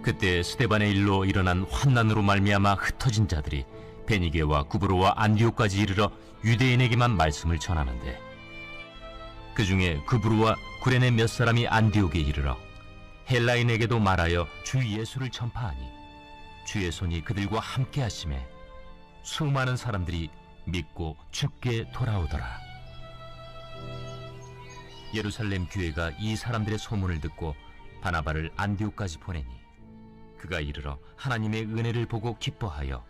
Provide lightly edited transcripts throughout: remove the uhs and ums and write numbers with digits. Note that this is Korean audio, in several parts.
그때 스데반의 일로 일어난 환난으로 말미암아 흩어진 자들이 베니게와 구브로와 안디옥까지 이르러 유대인에게만 말씀을 전하는데, 그 중에 구브로와 구레네 몇 사람이 안디옥에 이르러 헬라인에게도 말하여 주 예수를 전파하니 주의 손이 그들과 함께 하심에 수많은 사람들이 믿고 주께 돌아오더라. 예루살렘 교회가 이 사람들의 소문을 듣고 바나바를 안디옥까지 보내니 그가 이르러 하나님의 은혜를 보고 기뻐하여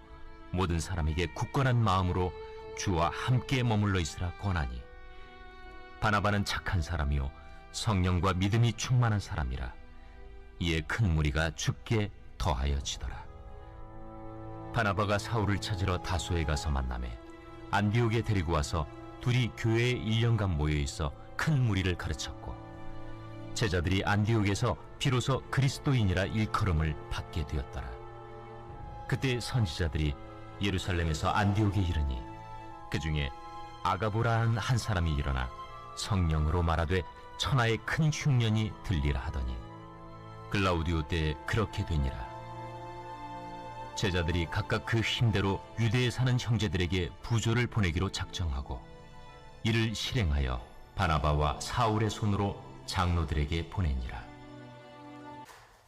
모든 사람에게 굳건한 마음으로 주와 함께 머물러 있으라 권하니, 바나바는 착한 사람이요 성령과 믿음이 충만한 사람이라. 이에 큰 무리가 주께 더하여지더라. 바나바가 사울을 찾으러 다소에 가서 만나매 안디옥에 데리고 와서 둘이 교회에 1년간 모여있어 큰 무리를 가르쳤고, 제자들이 안디옥에서 비로소 그리스도인이라 일컬음을 받게 되었더라. 그때 선지자들이 예루살렘에서 안디옥에 이르니 그 중에 아가보라 하는 한 사람이 일어나 성령으로 말하되 천하의 큰 흉년이 들리라 하더니, 글라우디오 때에 그렇게 되니라. 제자들이 각각 그 힘대로 유대에 사는 형제들에게 부조를 보내기로 작정하고 이를 실행하여 바나바와 사울의 손으로 장로들에게 보내니라.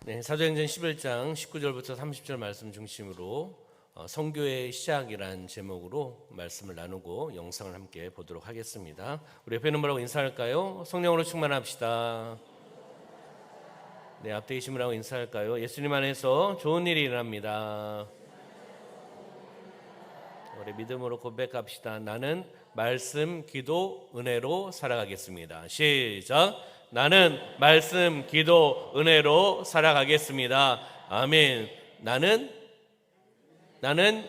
네, 사도행전 11장 19절부터 30절 말씀 중심으로 성교의 시작이란 제목으로 말씀을 나누고 영상을 함께 보도록 하겠습니다. 우리 옆에 있는 분하고 인사할까요? 성령으로 충만합시다. 네, 앞에 계신 분하고 인사할까요? 예수님 안에서 좋은 일이 일어납니다. 우리 믿음으로 고백합시다. 나는 말씀, 기도, 은혜로 살아가겠습니다. 시작. 나는 말씀, 기도, 은혜로 살아가겠습니다. 아멘. 나는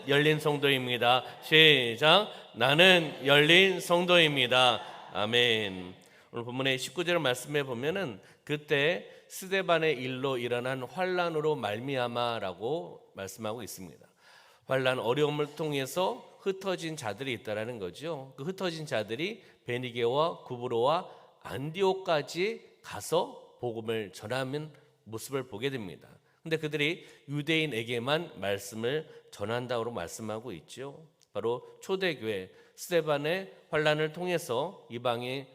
열린 성도입니다. 시작. 나는 열린 성도입니다. 아멘. 오늘 본문의 19절 말씀에 보면은 그때 스데반의 일로 일어난 환난으로 말미암아라고 말씀하고 있습니다. 환난, 어려움을 통해서 흩어진 자들이 있다라는 거죠. 그 흩어진 자들이 베니게와 구브로와 안디옥까지 가서 복음을 전하는 모습을 보게 됩니다. 근데 그들이 유대인에게만 말씀을 전한다고 말씀하고 있죠. 바로 초대교회 스데반의 환난을 통해서 이방인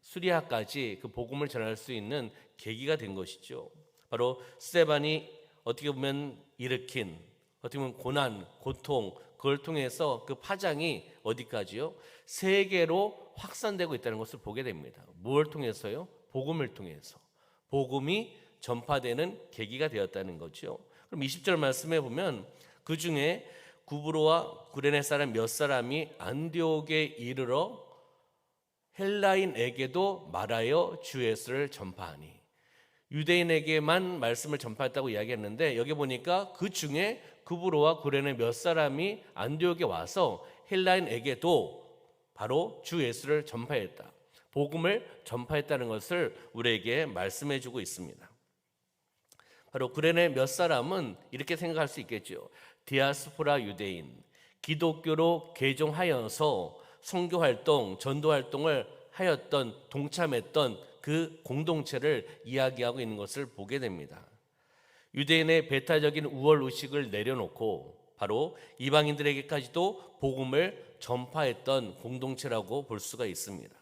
수리아까지 그 복음을 전할 수 있는 계기가 된 것이죠. 바로 스데반이 어떻게 보면 일으킨 어떻게 보면 고난, 고통, 그걸 통해서 그 파장이 어디까지요? 세계로 확산되고 있다는 것을 보게 됩니다. 뭘 통해서요? 복음을 통해서. 복음이 전파되는 계기가 되었다는 거죠. 그럼 20절 말씀에 보면 그 중에 구브로와 구레네 사람 몇 사람이 안디옥에 이르러 헬라인에게도 말하여 주 예수를 전파하니, 유대인에게만 말씀을 전파했다고 이야기했는데 여기 보니까 그 중에 구브로와 구레네 몇 사람이 안디옥에 와서 헬라인에게도 바로 주 예수를 전파했다, 복음을 전파했다는 것을 우리에게 말씀해 주고 있습니다. 바로 구레네 몇 사람은 이렇게 생각할 수 있겠죠. 디아스포라 유대인, 기독교로 개종하여서 선교활동, 전도활동을 하였던, 동참했던 그 공동체를 이야기하고 있는 것을 보게 됩니다. 유대인의 배타적인 우월의식을 내려놓고 바로 이방인들에게까지도 복음을 전파했던 공동체라고 볼 수가 있습니다.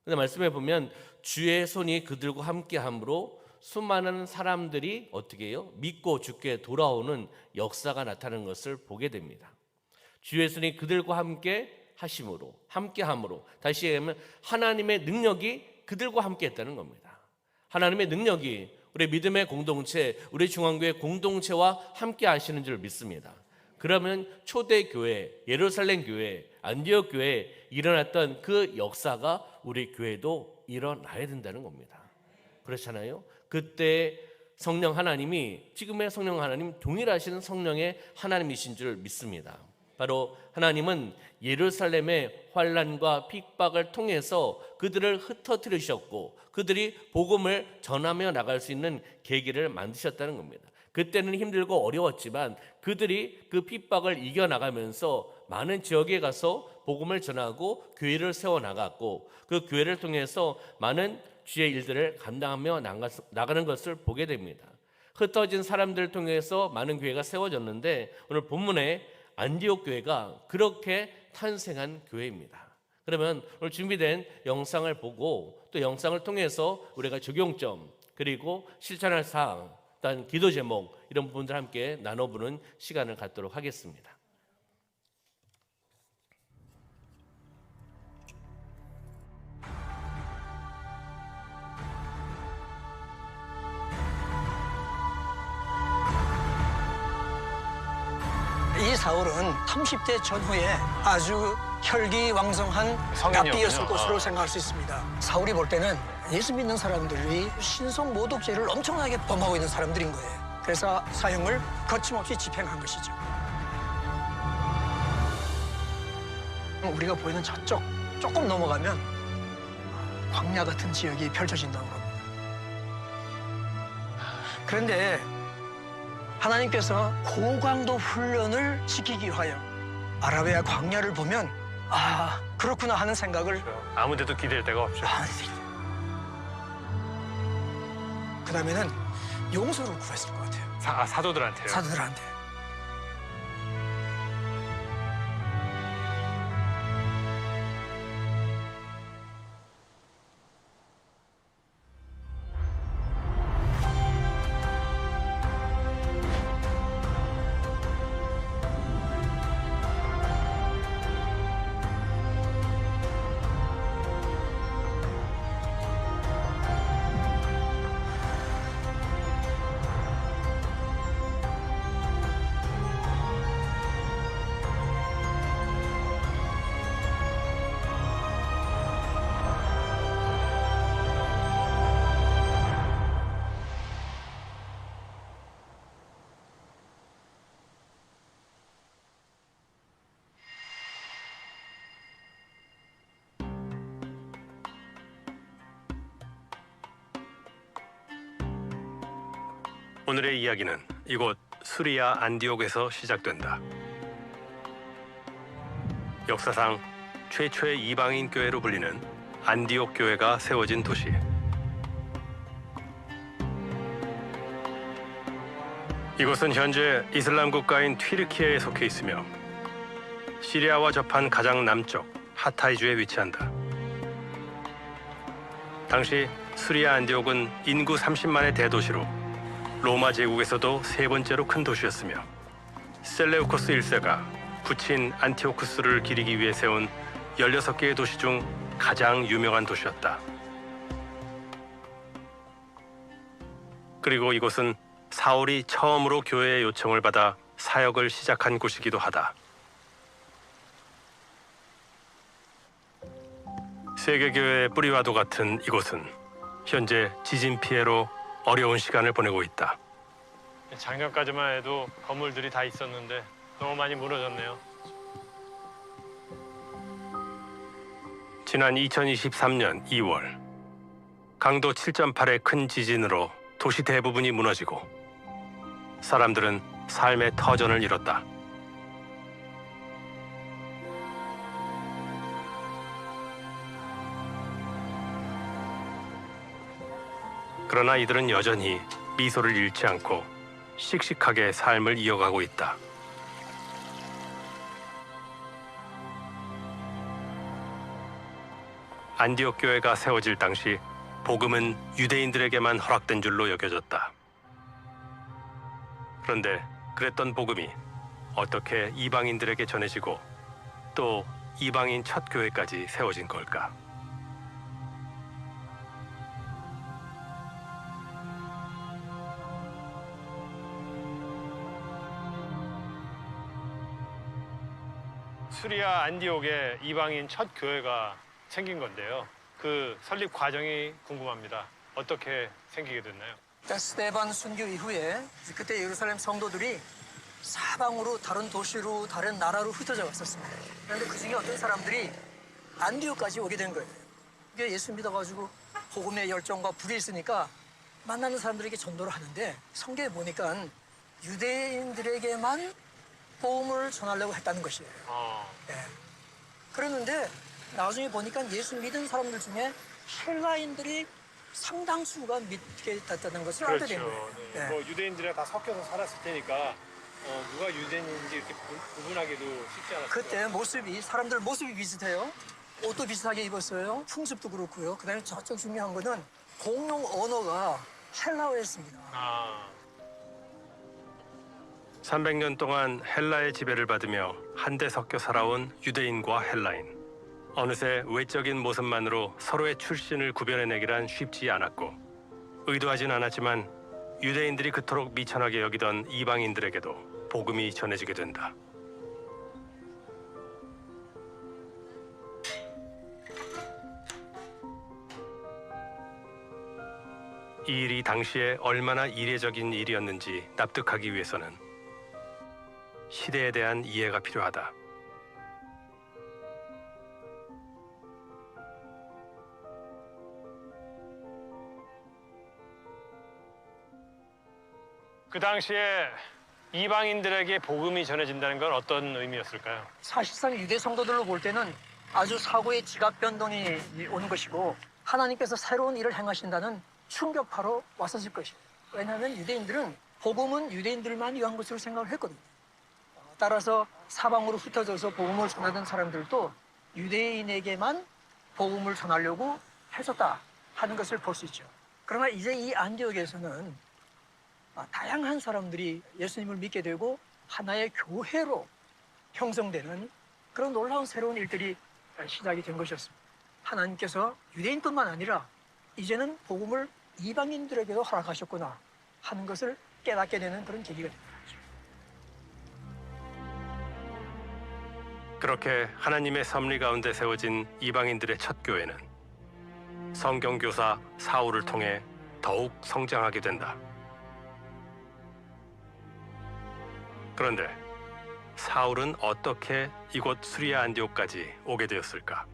그런데 말씀해 보면 주의 손이 그들과 함께함으로 수많은 사람들이 어떻게 해요? 믿고 주께 돌아오는 역사가 나타나는 것을 보게 됩니다. 주의 손이 그들과 함께 하심으로, 함께함으로, 다시 얘기하면 하나님의 능력이 그들과 함께 했다는 겁니다. 하나님의 능력이 우리 믿음의 공동체, 우리 중앙교회 공동체와 함께 하시는 줄 믿습니다. 그러면 초대교회, 예루살렘 교회, 안디옥 교회에 일어났던 그 역사가 우리 교회도 일어나야 된다는 겁니다. 그렇잖아요. 그때 성령 하나님이, 지금의 성령 하나님 동일하신 성령의 하나님이신 줄 믿습니다. 바로 하나님은 예루살렘의 환난과 핍박을 통해서 그들을 흩어뜨리셨고 그들이 복음을 전하며 나갈 수 있는 계기를 만드셨다는 겁니다. 그때는 힘들고 어려웠지만 그들이 그 핍박을 이겨나가면서 많은 지역에 가서 복음을 전하고 교회를 세워나갔고 그 교회를 통해서 많은 주의 일들을 감당하며 나가는 것을 보게 됩니다. 흩어진 사람들을 통해서 많은 교회가 세워졌는데 오늘 본문에 안디옥 교회가 그렇게 탄생한 교회입니다. 그러면 오늘 준비된 영상을 보고 또 영상을 통해서 우리가 적용점 그리고 실천할 사항, 일단 기도 제목 이런 부분들 함께 나눠보는 시간을 갖도록 하겠습니다. 이 사울은 30대 전후에 아주 혈기왕성한 납비였을 것으로 생각할 수 있습니다. 사울이 볼 때는 예수 믿는 사람들이 신성 모독죄를 엄청나게 범하고 있는 사람들인 거예요. 그래서 사형을 거침없이 집행한 것이죠. 우리가 보이는 저쪽 조금 넘어가면 광야 같은 지역이 펼쳐진다고 합니다. 그런데 하나님께서 고강도 훈련을 시키기 위하여 아라비아 광야를 보면 아 그렇구나 하는 생각을 아무데도 기댈 데가 없죠. 그 다음에는 용서를 구했을 것 같아요. 사도들한테요? 사도들한테. 오늘의 이야기는 이곳 수리아 안디옥에서 시작된다. 역사상 최초의 이방인 교회로 불리는 안디옥 교회가 세워진 도시. 이곳은 현재 이슬람 국가인 튀르키예에 속해 있으며 시리아와 접한 가장 남쪽 하타이주에 위치한다. 당시 수리아 안디옥은 인구 30만의 대도시로 로마 제국에서도 세 번째로 큰 도시였으며 셀레우코스 1세가 부친 안티오쿠스를 기리기 위해 세운 16개의 도시 중 가장 유명한 도시였다. 그리고 이곳은 사울이 처음으로 교회의 요청을 받아 사역을 시작한 곳이기도 하다. 세계교회의 뿌리와도 같은 이곳은 현재 지진 피해로 어려운 시간을 보내고 있다. 작년까지만 해도 건물들이 다 있었는데 너무 많이 무너졌네요. 지난 2023년 2월 강도 7.8의 큰 지진으로 도시 대부분이 무너지고 사람들은 삶의 터전을 잃었다. 그러나 이들은 여전히 미소를 잃지 않고 씩씩하게 삶을 이어가고 있다. 안디옥 교회가 세워질 당시 복음은 유대인들에게만 허락된 줄로 여겨졌다. 그런데 그랬던 복음이 어떻게 이방인들에게 전해지고 또 이방인 첫 교회까지 세워진 걸까? 수리아 안디옥에 이방인 첫 교회가 생긴 건데요. 그 설립 과정이 궁금합니다. 어떻게 생기게 됐나요? 스데반 순교 이후에 그때 예루살렘 성도들이 사방으로 다른 도시로 다른 나라로 흩어져 갔었습니다. 그런데 그중에 어떤 사람들이 안디옥까지 오게 된 거예요. 이게 예수 믿어가지고 복음의 열정과 불이 있으니까 만나는 사람들에게 전도를 하는데 성경에 보니까 유대인들에게만 복음을 전하려고 했다는 것이에요. 예. 그랬는데 나중에 보니까 예수 믿은 사람들 중에 헬라인들이 상당수가 믿게 됐다는 것을 알게 된 거예요. 그렇죠. 네. 네. 뭐 유대인들이랑 다 섞여서 살았을 테니까 누가 유대인인지 이렇게 구분하기도 쉽지 않았어요. 그때 모습이 사람들 모습이 비슷해요. 옷도 비슷하게 입었어요. 풍습도 그렇고요. 그다음에 저쪽 중요한 거는 공용 언어가 헬라어였습니다. 아, 300년 동안 헬라의 지배를 받으며 한데 섞여 살아온 유대인과 헬라인. 어느새 외적인 모습만으로 서로의 출신을 구별해내기란 쉽지 않았고 의도하진 않았지만 유대인들이 그토록 미천하게 여기던 이방인들에게도 복음이 전해지게 된다. 이 일이 당시에 얼마나 이례적인 일이었는지 납득하기 위해서는 시대에 대한 이해가 필요하다. 그 당시에 이방인들에게 복음이 전해진다는 건 어떤 의미였을까요? 사실상 유대 성도들로 볼 때는 아주 사고의 지각 변동이 오는 것이고 하나님께서 새로운 일을 행하신다는 충격파로 왔었을 것이에요. 왜냐하면 유대인들은 복음은 유대인들만 위한 것으로 생각을 했거든요. 따라서 사방으로 흩어져서 복음을 전하던 사람들도 유대인에게만 복음을 전하려고 했었다 하는 것을 볼 수 있죠. 그러나 이제 이 안디옥에서는 다양한 사람들이 예수님을 믿게 되고 하나의 교회로 형성되는 그런 놀라운 새로운 일들이 시작이 된 것이었습니다. 하나님께서 유대인뿐만 아니라 이제는 복음을 이방인들에게도 허락하셨구나 하는 것을 깨닫게 되는 그런 계기가 됩니다. 그렇게 하나님의 섭리 가운데 세워진 이방인들의 첫 교회는 성경교사 사울을 통해 더욱 성장하게 된다. 그런데 사울은 어떻게 이곳 수리아 안디옥까지 오게 되었을까?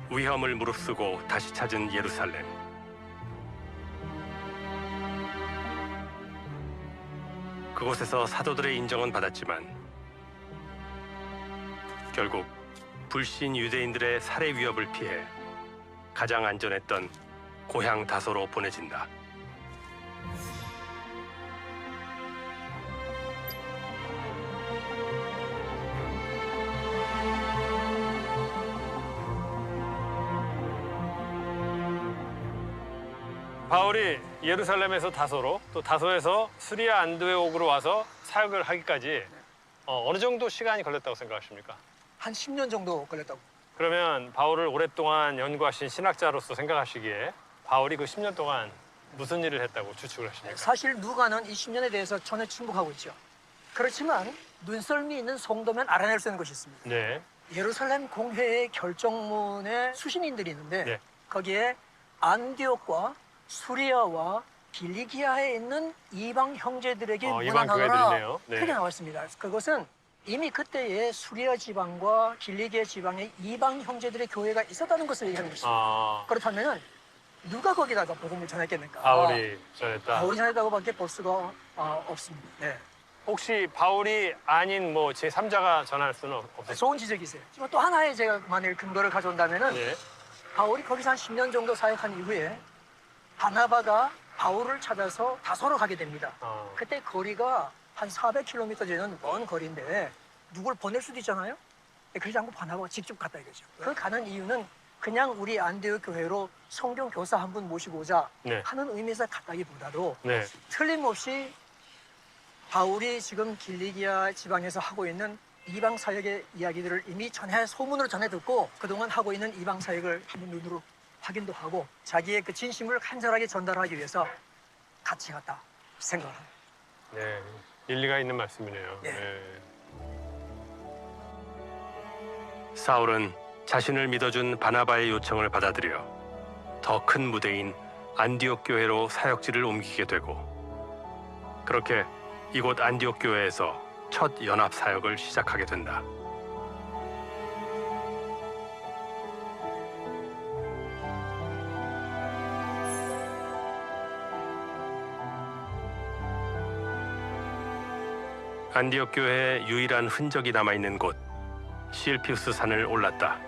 위험을 무릅쓰고 다시 찾은 예루살렘. 그곳에서 사도들의 인정은 받았지만 결국 불신 유대인들의 살해 위협을 피해 가장 안전했던 고향 다소로 보내진다. 바울이 예루살렘에서 다소로 또 다소에서 수리아 안디옥으로 와서 사역을 하기까지 어느 정도 시간이 걸렸다고 생각하십니까? 한 10년 정도 걸렸다고. 그러면 바울을 오랫동안 연구하신 신학자로서 생각하시기에 바울이 그 10년 동안 무슨 일을 했다고 추측을 하십니까? 사실 누가는 이 10년에 대해서 전혀 침묵하고 있죠. 그렇지만 눈썰미 있는 성도면 알아낼 수 있는 것이 있습니다. 네. 예루살렘 공회의 결정문에 수신인들이 있는데 네. 거기에 안디옥과 수리아와 길리기아에 있는 이방 형제들에게 이방 문안하노라 교회들이네요. 네. 그렇게 나와 있습니다. 그것은 이미 그때의 수리아 지방과 길리기아 지방에 이방 형제들의 교회가 있었다는 것을 얘기하는 것입니다. 그렇다면 누가 거기다가 복음을 전했겠는가? 바울이 전했다. 바울이 전했다고밖에 볼 수가 없습니다. 네. 혹시 바울이 아닌 뭐 제3자가 전할 수는 없어요? 좋은 지적이세요. 하지만 또 하나의 제가 만일 근거를 가져온다면은 네. 바울이 거기서 한 10년 정도 사역한 이후에 바나바가 바울을 찾아서 다소로 가게 됩니다. 그때 거리가 한 400km 되는 먼 거리인데 누굴 보낼 수도 있잖아요. 그러지 않고 바나바가 직접 갔다 이거죠. 그 가는 이유는 그냥 우리 안디옥 교회로 성경 교사 한 분 모시고 오자 네. 하는 의미에서 갔다기보다도 네. 틀림없이 바울이 지금 길리기아 지방에서 하고 있는 이방 사역의 이야기들을 이미 소문으로 전해 듣고 그동안 하고 있는 이방 사역을 한번 눈으로 확인도 하고 자기의 그 진심을 간절하게 전달하기 위해서 같이 갔다 생각합니다. 네. 일리가 있는 말씀이네요. 예. 네. 사울은 자신을 믿어준 바나바의 요청을 받아들여 더 큰 무대인 안디옥 교회로 사역지를 옮기게 되고 그렇게 이곳 안디옥 교회에서 첫 연합 사역을 시작하게 된다. 안디옥 교회의 유일한 흔적이 남아있는 곳 실피우스 산을 올랐다.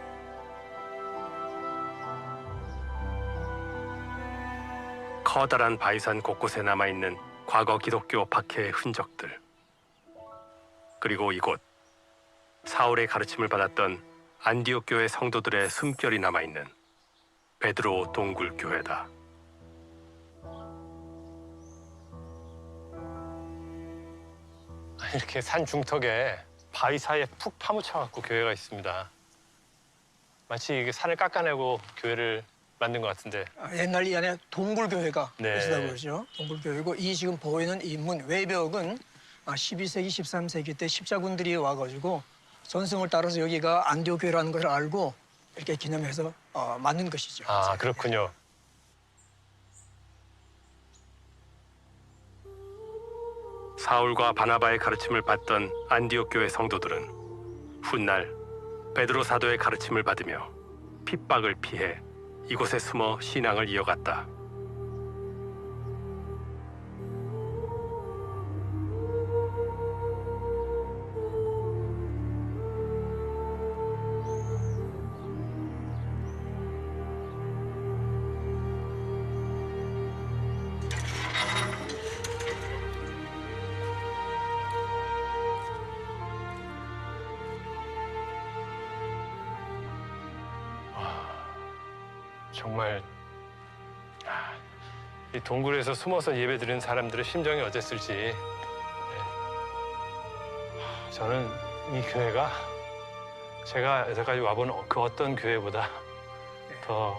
커다란 바위산 곳곳에 남아있는 과거 기독교 박해의 흔적들. 그리고 이곳 사울의 가르침을 받았던 안디옥 교회 성도들의 숨결이 남아있는 베드로 동굴 교회다. 이렇게 산 중턱에 바위 사이에 푹 파묻혀갖고 교회가 있습니다. 마치 이게 산을 깎아내고 교회를 만든 것 같은데. 옛날 이 안에 동굴교회가 네. 있었다고 그러죠. 동굴교회고 이 지금 보이는 이 문 외벽은 12세기, 13세기 때 십자군들이 와가지고 전승을 따라서 여기가 안디옥 교회라는 것을 알고 이렇게 기념해서 만든 것이죠. 아, 그렇군요. 사울과 바나바의 가르침을 받던 안디옥 교회 성도들은 훗날 베드로 사도의 가르침을 받으며 핍박을 피해 이곳에 숨어 신앙을 이어갔다. 정말 이 동굴에서 숨어서 예배드리는 사람들의 심정이 어땠을지. 네. 저는 이 교회가 제가 여태까지 와본 그 어떤 교회보다 더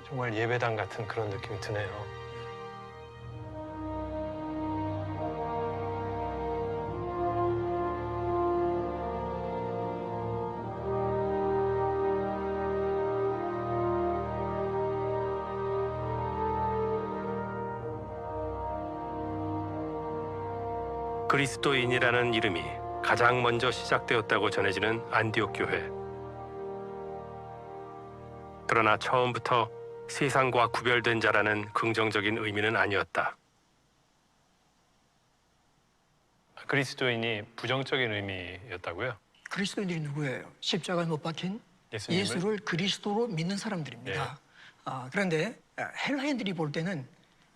정말 예배당 같은 그런 느낌이 드네요. 그리스도인이라는 이름이 가장 먼저 시작되었다고 전해지는 안디옥 교회. 그러나 처음부터 세상과 구별된 자라는 긍정적인 의미는 아니었다. 그리스도인이 부정적인 의미였다고요? 그리스도인들이 누구예요? 십자가에 못 박힌 예수님을? 예수를 그리스도로 믿는 사람들입니다. 네. 그런데 헬라인들이 볼 때는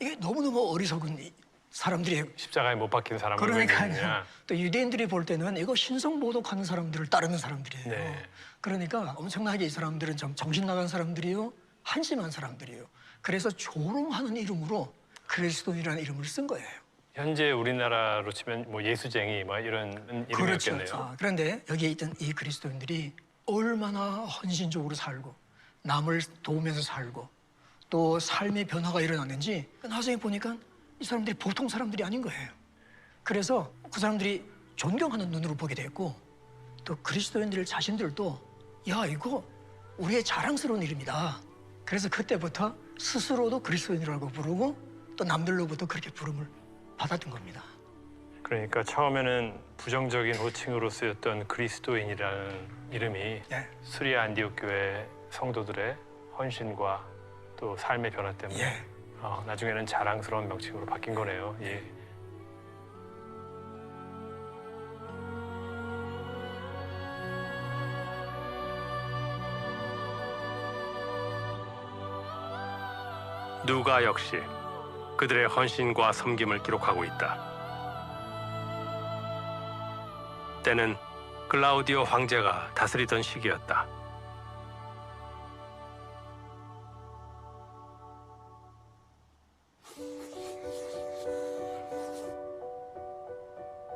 이게 너무너무 어리석은 사람들이에요. 십자가에 못 박힌 사람을 왜 믿느냐? 그러니까요. 또 유대인들이 볼 때는 이거 신성모독하는 사람들을 따르는 사람들이에요. 네. 그러니까 엄청나게 이 사람들은 좀 정신 나간 사람들이요, 한심한 사람들이에요. 그래서 조롱하는 이름으로 그리스도인이라는 이름을 쓴 거예요. 현재 우리나라로 치면 뭐 예수쟁이 뭐 이런 이름이었겠네요. 그렇죠. 그런데 여기에 있던 이 그리스도인들이 얼마나 헌신적으로 살고 남을 도우면서 살고 또 삶의 변화가 일어났는지 나중에 보니까 이 사람들이 보통 사람들이 아닌 거예요. 그래서 그 사람들이 존경하는 눈으로 보게 됐고 또 그리스도인들 자신들도 야 이거 우리의 자랑스러운 이름이다. 그래서 그때부터 스스로도 그리스도인이라고 부르고 또 남들로부터 그렇게 부름을 받았던 겁니다. 그러니까 처음에는 부정적인 호칭으로 쓰였던 그리스도인이라는 이름이 예. 수리아 안디옥 교회 성도들의 헌신과 또 삶의 변화 때문에 예. 나중에는 자랑스러운 명칭으로 바뀐 거네요. 예. 누가 역시 그들의 헌신과 섬김을 기록하고 있다. 때는 클라우디오 황제가 다스리던 시기였다.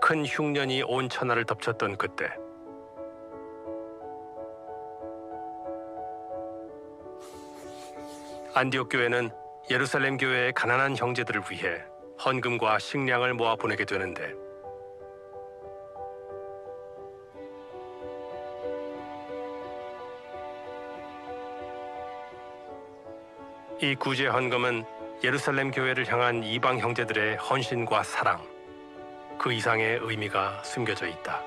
큰 흉년이 온 천하를 덮쳤던 그때 안디옥 교회는 예루살렘 교회의 가난한 형제들을 위해 헌금과 식량을 모아 보내게 되는데 이 구제 헌금은 예루살렘 교회를 향한 이방 형제들의 헌신과 사랑, 그 이상의 의미가 숨겨져 있다.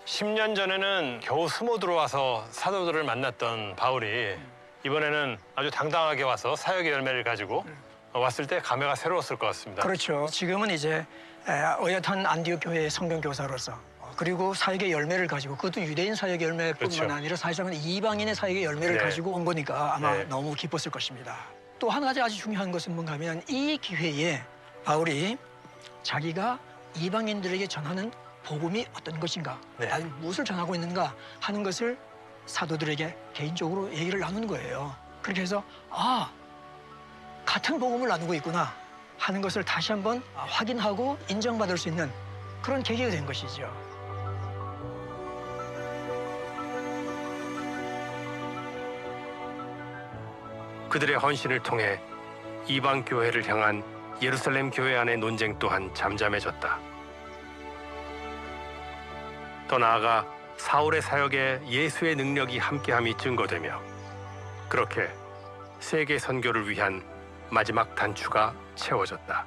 (10년) 전에는 겨우 숨어 들어와서 사도들을 만났던 바울이 이번에는 아주 당당하게 와서 사역의 열매를 가지고 왔을 때 감회가 새로웠을 것 같습니다. 그렇죠. 지금은 이제 어엿한 안디옥 교회의 성경 교사로서 그리고 사역의 열매를 가지고 그것도 유대인 사역의 열매뿐만 그렇죠. 아니라 사실상은 이방인의 사역의 열매를 네. 가지고 온 거니까 아마 네. 너무 기뻤을 것입니다. 또 한 가지 아주 중요한 것은 뭔가 하면 이 기회에 바울이 자기가 이방인들에게 전하는 복음이 어떤 것인가, 네. 아니 무엇을 전하고 있는가 하는 것을 사도들에게 개인적으로 얘기를 나누는 거예요. 그렇게 해서 같은 복음을 나누고 있구나 하는 것을 다시 한번 확인하고 인정받을 수 있는 그런 계기가 된 것이죠. 그들의 헌신을 통해 이방 교회를 향한 예루살렘 교회 안의 논쟁 또한 잠잠해졌다. 더 나아가 사울의 사역에 예수의 능력이 함께함이 증거되며 그렇게 세계 선교를 위한 마지막 단추가 채워졌다.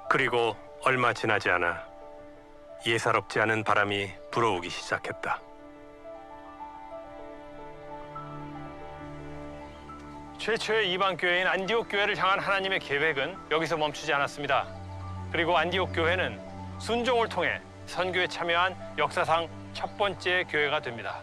그리고 얼마 지나지 않아 예사롭지 않은 바람이 불어오기 시작했다. 최초의 이방 교회인 안디옥 교회를 향한 하나님의 계획은 여기서 멈추지 않았습니다. 그리고 안디옥 교회는 순종을 통해 선교에 참여한 역사상 첫 번째 교회가 됩니다.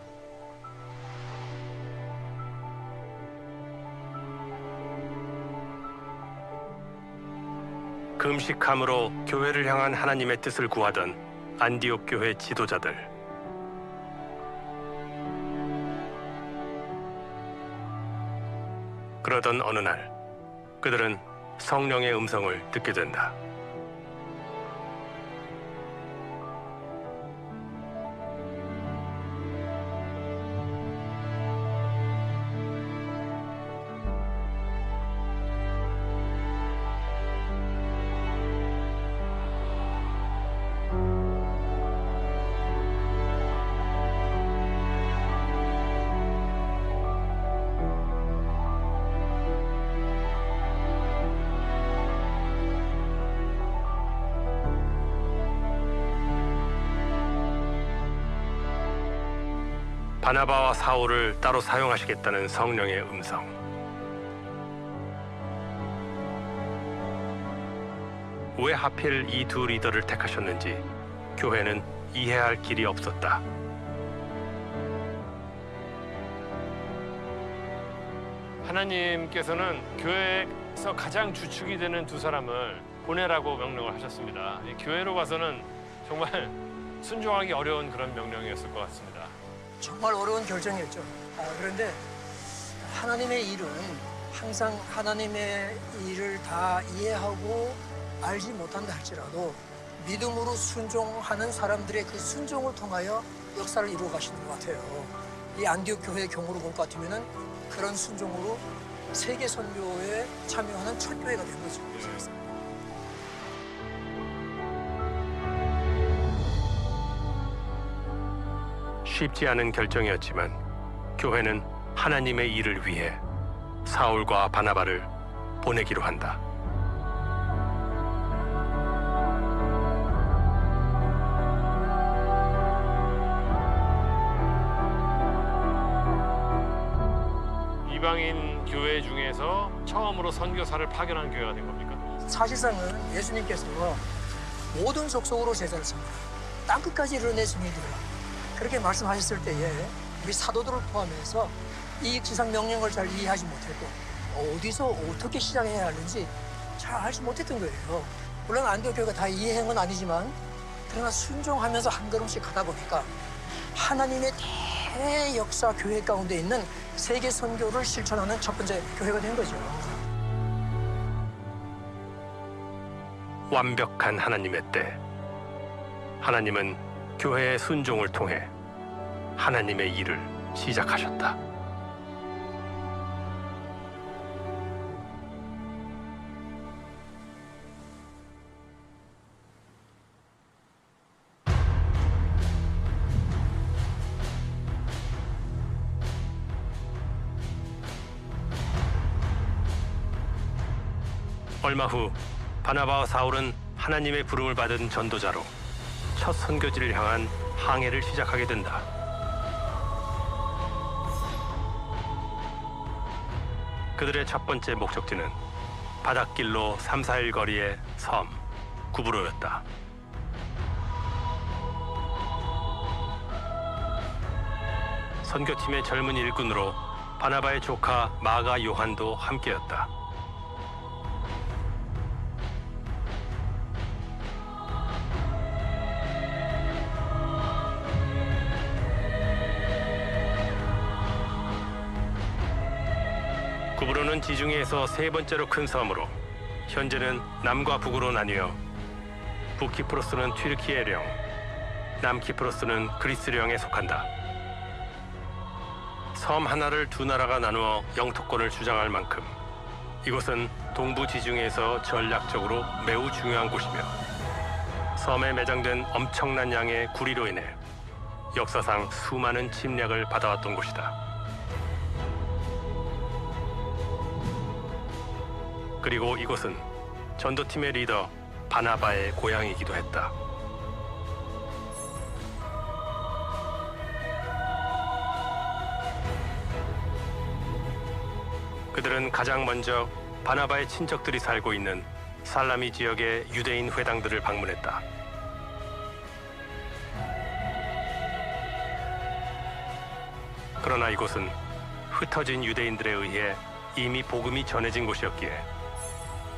금식함으로 교회를 향한 하나님의 뜻을 구하던 안디옥 교회 지도자들. 그러던 어느 날 그들은 성령의 음성을 듣게 된다. 바나바와 사울을 따로 사용하시겠다는 성령의 음성. 왜 하필 이 두 리더를 택하셨는지 교회는 이해할 길이 없었다. 하나님께서는 교회에서 가장 주축이 되는 두 사람을 보내라고 명령을 하셨습니다. 이 교회로 봐서는 정말 순종하기 어려운 그런 명령이었을 것 같습니다. 정말 어려운 결정이었죠. 그런데 하나님의 일은 항상 하나님의 일을 다 이해하고 알지 못한다 할지라도 믿음으로 순종하는 사람들의 그 순종을 통하여 역사를 이루어 가시는 것 같아요. 이 안디옥 교회의 경우로 볼 것 같으면은 그런 순종으로 세계 선교에 참여하는 첫 교회가 된 거죠. 쉽지 않은 결정이었지만 교회는 하나님의 일을 위해 사울과 바나바를 보내기로 한다. 이방인 교회 중에서 처음으로 선교사를 파견한 교회가 된 겁니까? 사실상은 예수님께서 모든 족속으로 제자를 삼으라. 땅끝까지 이르내 증인되라. 그렇게 말씀하셨을 때에 우리 사도들을 포함해서 이 지상 명령을 잘 이해하지 못했고 어디서 어떻게 시작해야 하는지 잘 알지 못했던 거예요. 물론 안디옥 교회가 다 이해한 건 아니지만 그러나 순종하면서 한 걸음씩 가다 보니까 하나님의 대역사 교회 가운데 있는 세계 선교를 실천하는 첫 번째 교회가 된 거죠. 완벽한 하나님의 때, 하나님은 교회의 순종을 통해 하나님의 일을 시작하셨다. 얼마 후 바나바와 사울은 하나님의 부름을 받은 전도자로 첫 선교지를 향한 항해를 시작하게 된다. 그들의 첫 번째 목적지는 바닷길로 3, 4일 거리의 섬 구브로였다. 선교팀의 젊은 일꾼으로 바나바의 조카 마가 요한도 함께였다. 구브로는 지중해에서 세 번째로 큰 섬으로 현재는 남과 북으로 나뉘어 북키프로스는 튀르키예령, 남키프로스는 그리스령에 속한다. 섬 하나를 두 나라가 나누어 영토권을 주장할 만큼 이곳은 동부 지중해에서 전략적으로 매우 중요한 곳이며 섬에 매장된 엄청난 양의 구리로 인해 역사상 수많은 침략을 받아왔던 곳이다. 그리고 이곳은 전도팀의 리더 바나바의 고향이기도 했다. 그들은 가장 먼저 바나바의 친척들이 살고 있는 살라미 지역의 유대인 회당들을 방문했다. 그러나 이곳은 흩어진 유대인들에 의해 이미 복음이 전해진 곳이었기에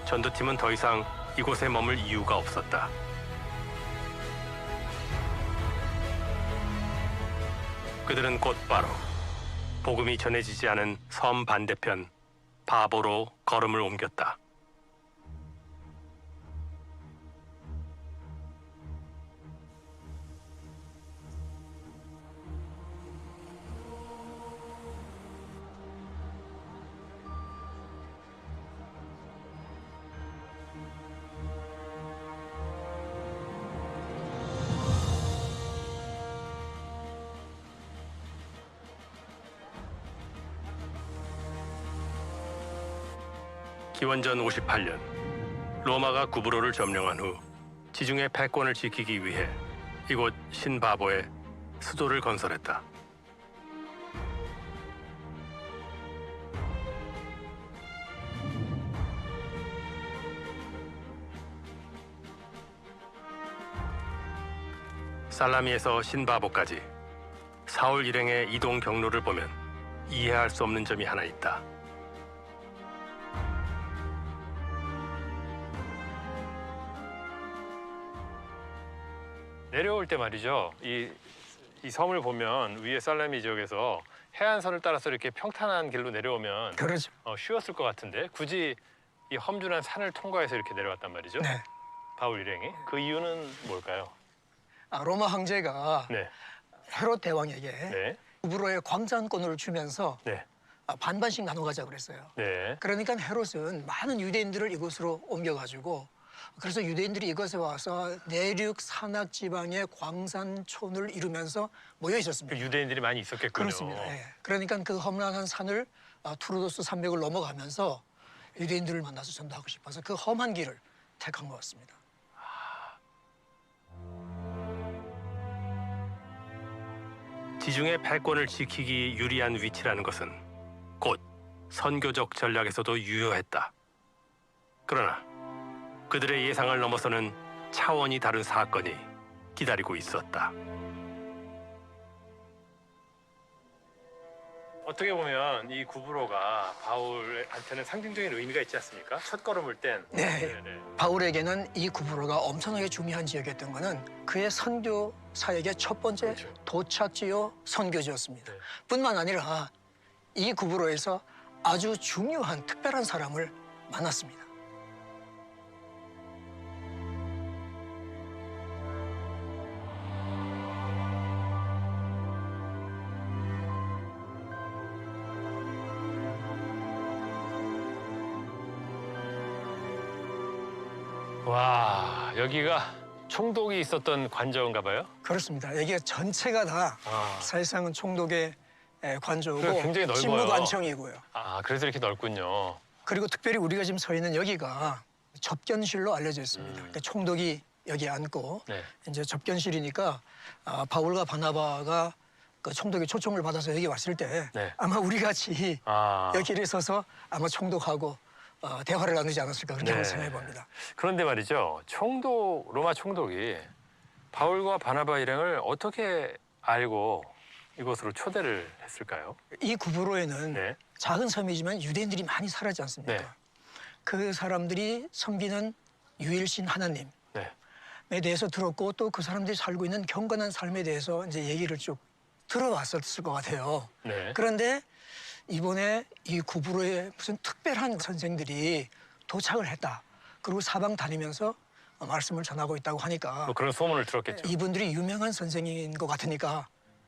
전도팀은 더 이상 이곳에 머물 이유가 없었다. 그들은 곧바로 복음이 전해지지 않은 섬 반대편 바보로 걸음을 옮겼다. 기원전 58년 로마가 구브로를 점령한 후 지중해 패권을 지키기 위해 이곳 신바보에 수도를 건설했다. 살라미에서 신바보까지 사흘 일행의 이동 경로를 보면 이해할 수 없는 점이 하나 있다. 내려올 때 말이죠. 이 섬을 보면 위에 살라미 지역에서 해안선을 따라서 이렇게 평탄한 길로 내려오면 그렇죠. 쉬웠을 것 같은데 굳이 이 험준한 산을 통과해서 이렇게 내려왔단 말이죠. 네. 바울 일행이. 그 이유는 뭘까요? 로마 황제가 네. 헤롯 대왕에게 네. 구브로의 광장권을 주면서 네. 반반씩 나눠 가자 그랬어요. 네. 그러니까 헤롯은 많은 유대인들을 이곳으로 옮겨가지고 그래서 유대인들이 이곳에 와서 내륙 산악 지방의 광산촌을 이루면서 모여 있었습니다. 그 유대인들이 많이 있었겠군요. 그렇습니다. 예. 그러니까 그 험난한 산을 투르도스 산맥을 넘어가면서 유대인들을 만나서 전도하고 싶어서 그 험한 길을 택한 것 같습니다. 지중해 패권을 지키기 유리한 위치라는 것은 곧 선교적 전략에서도 유효했다. 그러나 그들의 예상을 넘어서는 차원이 다른 사건이 기다리고 있었다. 어떻게 보면 이 구브로가 바울한테는 상징적인 의미가 있지 않습니까? 첫 걸음을 뗀. 네. 바울에게는 이 구브로가 엄청나게 중요한 지역이었던 것은 그의 선교 사역의 첫 번째 그렇죠. 도착지요 선교지였습니다. 네. 뿐만 아니라 이 구브로에서 아주 중요한 특별한 사람을 만났습니다. 와, 여기가 총독이 있었던 관저인가 봐요? 그렇습니다. 여기가 전체가 다 사실상은 총독의 관저고 그래, 굉장히 넓어요. 직무관청이고요. 그래서 이렇게 넓군요. 그리고 특별히 우리가 지금 서 있는 여기가 접견실로 알려져 있습니다. 그러니까 총독이 여기 앉고 네. 이제 접견실이니까 바울과 바나바가 그 총독의 초청을 받아서 여기 왔을 때 네. 아마 우리 같이 아. 여기에 서서 아마 총독하고 대화를 나누지 않았을까 그렇게 네. 생각해 봅니다. 그런데 말이죠. 로마 총독이 바울과 바나바 일행을 어떻게 알고 이곳으로 초대를 했을까요? 이 구브로에는 네. 작은 섬이지만 유대인들이 많이 살았지 않습니까? 네. 그 사람들이 섬기는 유일신 하나님에 네. 대해서 들었고 또 그 사람들이 살고 있는 경건한 삶에 대해서 이제 얘기를 쭉 들어봤었을 것 같아요. 네. 그런데 이번에 이 구브로에 무슨 특별한 선생들이 도착을 했다. 그리고 사방 다니면서 말씀을 전하고 있다고 하니까 뭐 그런 소문을 들었겠죠. 이분들이 유명한 선생인 것 같으니까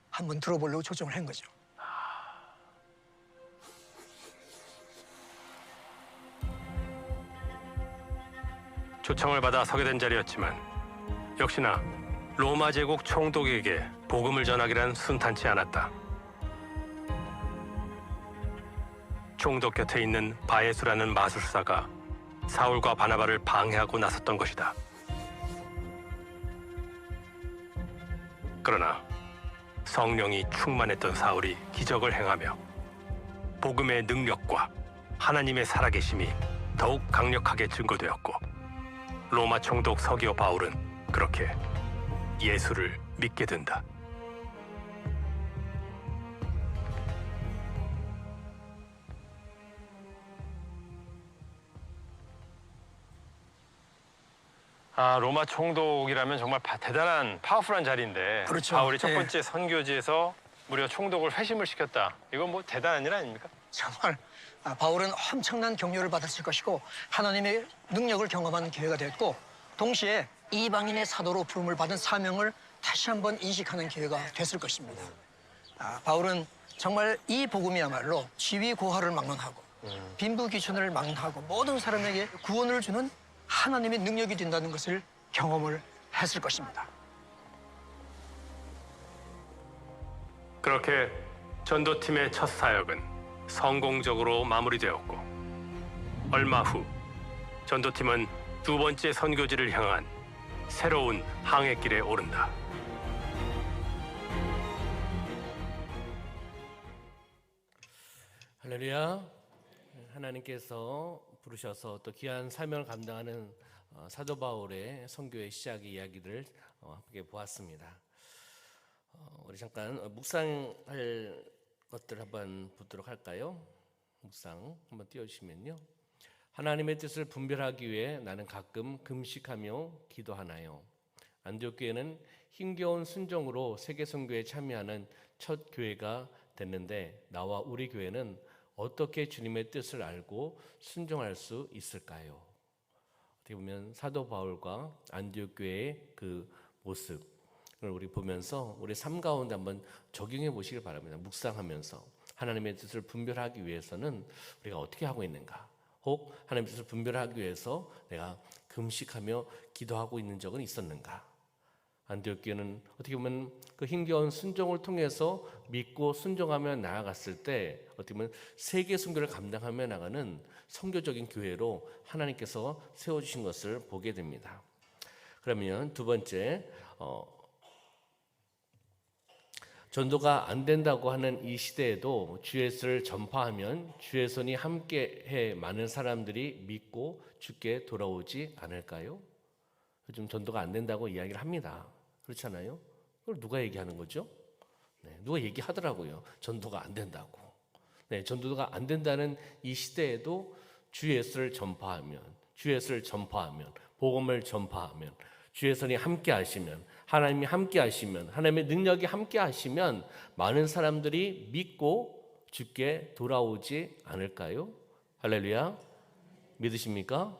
한번 들어보려고 초청을 한 거죠. 초청을 받아 서게 된 자리였지만 역시나 로마 제국 총독에게 복음을 전하기란 순탄치 않았다. 총독 곁에 있는 바예수라는 마술사가 사울과 바나바를 방해하고 나섰던 것이다. 그러나 성령이 충만했던 사울이 기적을 행하며 복음의 능력과 하나님의 살아계심이 더욱 강력하게 증거되었고 로마 총독 서기오 바울은 그렇게 예수를 믿게 된다. 로마 총독이라면 정말 대단한 파워풀한 자리인데 그렇죠. 바울이 첫 예. 번째 선교지에서 무려 총독을 회심을 시켰다. 이건 뭐 대단한 일 아닙니까? 정말 바울은 엄청난 격려를 받았을 것이고 하나님의 능력을 경험하는 기회가 됐고 동시에 이방인의 사도로 부름을 받은 사명을 다시 한번 인식하는 기회가 됐을 것입니다. 바울은 정말 이 복음이야말로 지위 고하를 막론하고 빈부귀천을 막론하고 모든 사람에게 구원을 주는 하나님의 능력이 된다는 것을 경험을 했을 것입니다. 그렇게 전도팀의 첫 사역은 성공적으로 마무리되었고 얼마 후 전도팀은 두 번째 선교지를 향한 새로운 항해길에 오른다. 할렐루야. 하나님께서 부르셔서 또 귀한 사명을 감당하는 사도 바울의 선교의 시작의 이야기를 함께 보았습니다. 우리 잠깐 묵상할 것들 한번 보도록 할까요? 묵상 한번 띄워주시면요. 하나님의 뜻을 분별하기 위해 나는 가끔 금식하며 기도하나요? 안디옥 교회는 힘겨운 순종으로 세계 선교에 참여하는 첫 교회가 됐는데 나와 우리 교회는 어떻게 주님의 뜻을 알고 순종할 수 있을까요? 어떻게 보면 사도 바울과 안디옥 교회의 그 모습을 우리 보면서 우리 삶 가운데 한번 적용해 보시길 바랍니다. 묵상하면서 하나님의 뜻을 분별하기 위해서는 우리가 어떻게 하고 있는가? 혹 하나님의 뜻을 분별하기 위해서 내가 금식하며 기도하고 있는 적은 있었는가? 안디옥 교회는 어떻게 보면 그 힘겨운 순종을 통해서 믿고 순종하며 나아갔을 때 어떻게 보면 세계 선교를 감당하며 나가는 선교적인 교회로 하나님께서 세워주신 것을 보게 됩니다. 그러면 두 번째 전도가 안 된다고 하는 이 시대에도 주 예수를 전파하면 주의 손이 함께해 많은 사람들이 믿고 주께 돌아오지 않을까요? 요즘 전도가 안 된다고 이야기를 합니다. 그렇잖아요? 그걸 누가 얘기하는 거죠? 네, 누가 얘기하더라고요. 전도가 안 된다고. 네, 전도가 안 된다는 이 시대에도 주 예수를 전파하면, 주 예수를 전파하면, 복음을 전파하면, 주의 손이 함께 하시면, 하나님이 함께 하시면, 하나님의 능력이 함께 하시면 많은 사람들이 믿고 주께 돌아오지 않을까요? 할렐루야. 믿으십니까?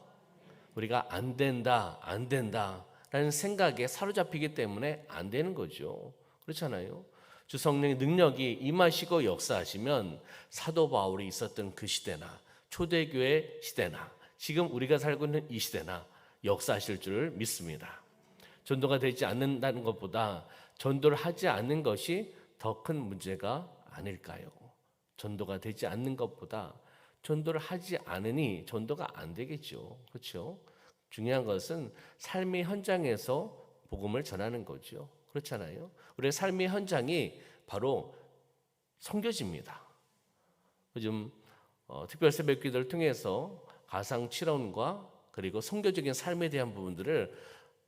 우리가 안 된다, 안 된다 라는 생각에 사로잡히기 때문에 안 되는 거죠. 그렇잖아요. 주 성령의 능력이 임하시고 역사하시면 사도 바울이 있었던 그 시대나 초대교회 시대나 지금 우리가 살고 있는 이 시대나 역사하실 줄 믿습니다. 전도가 되지 않는다는 것보다 전도를 하지 않는 것이 더 큰 문제가 아닐까요? 전도가 되지 않는 것보다 전도를 하지 않으니 전도가 안 되겠죠. 그렇죠? 중요한 것은 삶의 현장에서 복음을 전하는 거죠. 그렇잖아요. 우리의 삶의 현장이 바로 선교지입니다. 요즘 특별 새벽 기도를 통해서 가상 실현과 그리고 선교적인 삶에 대한 부분들을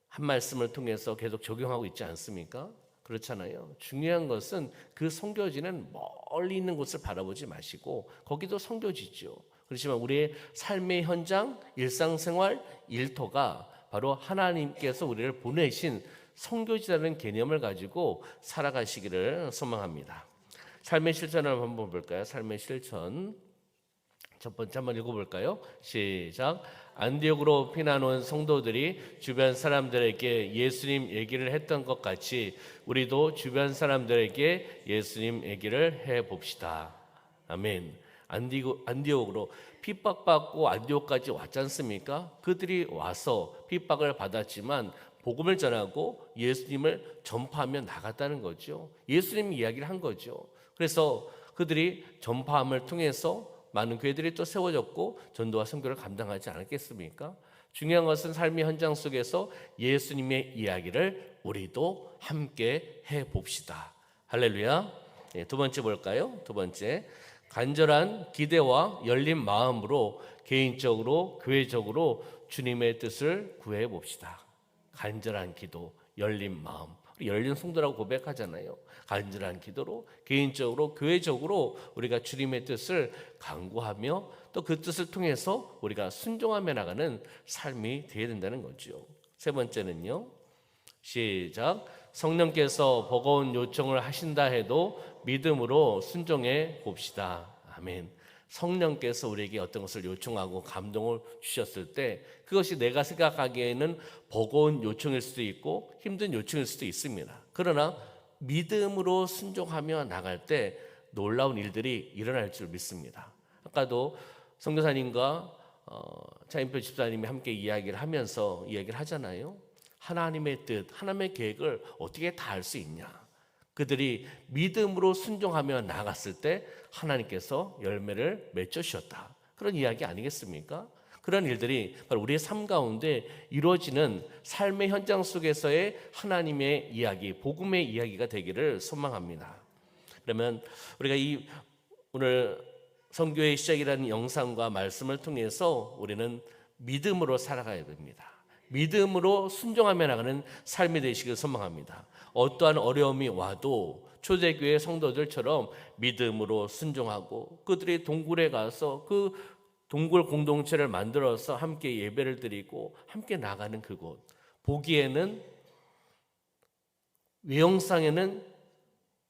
한 말씀을 통해서 계속 적용하고 있지 않습니까? 그렇잖아요. 중요한 것은 그 선교지는 멀리 있는 곳을 바라보지 마시고 거기도 선교지죠. 그렇지만 우리의 삶의 현장, 일상생활, 일터가 바로 하나님께서 우리를 보내신 선교지라는 개념을 가지고 살아가시기를 소망합니다. 삶의 실천을 한번 볼까요? 삶의 실천. 첫 번째 한번 읽어볼까요? 시작. 안디옥으로 피난 온 성도들이 주변 사람들에게 예수님 얘기를 했던 것 같이 우리도 주변 사람들에게 예수님 얘기를 해봅시다. 아멘. 안디옥으로 핍박받고 안디옥까지 왔지 않습니까? 그들이 와서 핍박을 받았지만 복음을 전하고 예수님을 전파하며 나갔다는 거죠. 예수님 이야기를 한 거죠. 그래서 그들이 전파함을 통해서 많은 교회들이 또 세워졌고 전도와 선교를 감당하지 않았겠습니까? 중요한 것은 삶의 현장 속에서 예수님의 이야기를 우리도 함께 해봅시다. 할렐루야. 두 번째 볼까요? 두 번째, 간절한 기대와 열린 마음으로 개인적으로 교회적으로 주님의 뜻을 구해봅시다. 간절한 기도, 열린 마음. 열린 성도라고 고백하잖아요. 간절한 기도로 개인적으로 교회적으로 우리가 주님의 뜻을 간구하며 또 그 뜻을 통해서 우리가 순종하며 나가는 삶이 되어야 된다는 거죠. 세 번째는요. 시작. 성령께서 버거운 요청을 하신다 해도 믿음으로 순종해 봅시다. 아멘. 성령께서 우리에게 어떤 것을 요청하고 감동을 주셨을 때 그것이 내가 생각하기에는 버거운 요청일 수도 있고 힘든 요청일 수도 있습니다. 그러나 믿음으로 순종하며 나갈 때 놀라운 일들이 일어날 줄 믿습니다. 아까도 선교사님과 차인표 집사님이 함께 이야기를 하면서 이야기를 하잖아요. 하나님의 뜻, 하나님의 계획을 어떻게 다 알 수 있냐. 그들이 믿음으로 순종하며 나갔을 때 하나님께서 열매를 맺어 주셨다. 그런 이야기 아니겠습니까? 그런 일들이 바로 우리의 삶 가운데 이루어지는 삶의 현장 속에서의 하나님의 이야기, 복음의 이야기가 되기를 소망합니다. 그러면 우리가 오늘 선교의 시작이라는 영상과 말씀을 통해서 우리는 믿음으로 살아가야 됩니다. 믿음으로 순종하며 나가는 삶이 되시길 소망합니다. 어떠한 어려움이 와도 초대교회 성도들처럼 믿음으로 순종하고 그들이 동굴에 가서 그 동굴 공동체를 만들어서 함께 예배를 드리고 함께 나가는 그곳. 보기에는 외형상에는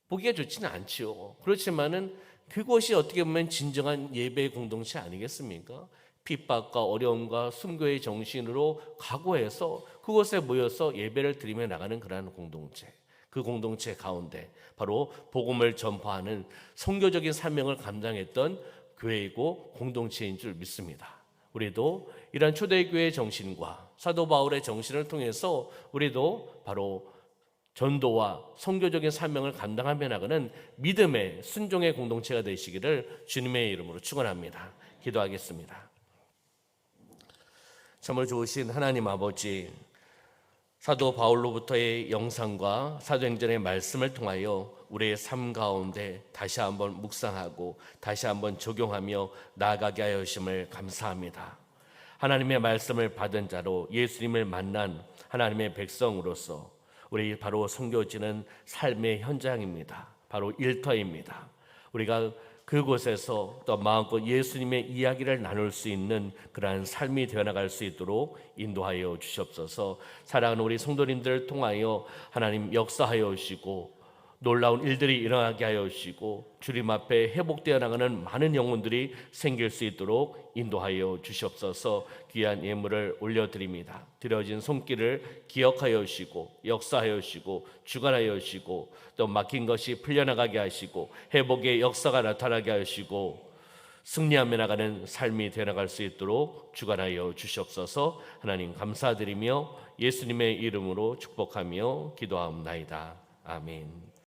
보기가 좋지는 않지요. 그렇지만은 그곳이 어떻게 보면 진정한 예배의 공동체 아니겠습니까? 핍박과 어려움과 순교의 정신으로 각오해서 그곳에 모여서 예배를 드리며 나가는 그러한 공동체. 그 공동체 가운데 바로 복음을 전파하는 선교적인 사명을 감당했던 교회이고 공동체인 줄 믿습니다. 우리도 이러한 초대교회의 정신과 사도 바울의 정신을 통해서 우리도 바로 전도와 선교적인 사명을 감당하며 나가는 믿음의 순종의 공동체가 되시기를 주님의 이름으로 축원합니다. 기도하겠습니다. 참으로 좋으신 하나님 아버지, 사도 바울로부터의 영상과 사도행전의 말씀을 통하여 우리의 삶 가운데 다시 한번 묵상하고 다시 한번 적용하며 나아가게 하여 주심을 감사합니다. 하나님의 말씀을 받은 자로 예수님을 만난 하나님의 백성으로서 우리 바로 선교지는 삶의 현장입니다. 바로 일터입니다. 우리가 그곳에서 또 마음껏 예수님의 이야기를 나눌 수 있는 그러한 삶이 되어나갈 수 있도록 인도하여 주시옵소서. 사랑하는 우리 성도님들을 통하여 하나님 역사하여 주시고 놀라운 일들이 일어나게 하여 주시고 주님 앞에 회복되어 나가는 많은 영혼들이 생길 수 있도록 인도하여 주시옵소서. 귀한 예물을 올려드립니다. 드려진 손길을 기억하여 주시고 역사하여 주시고 주관하여 주시고 또 막힌 것이 풀려나가게 하시고 회복의 역사가 나타나게 하시고 승리하며 나가는 삶이 되어나갈 수 있도록 주관하여 주시옵소서. 하나님 감사드리며 예수님의 이름으로 축복하며 기도하옵나이다. 아멘.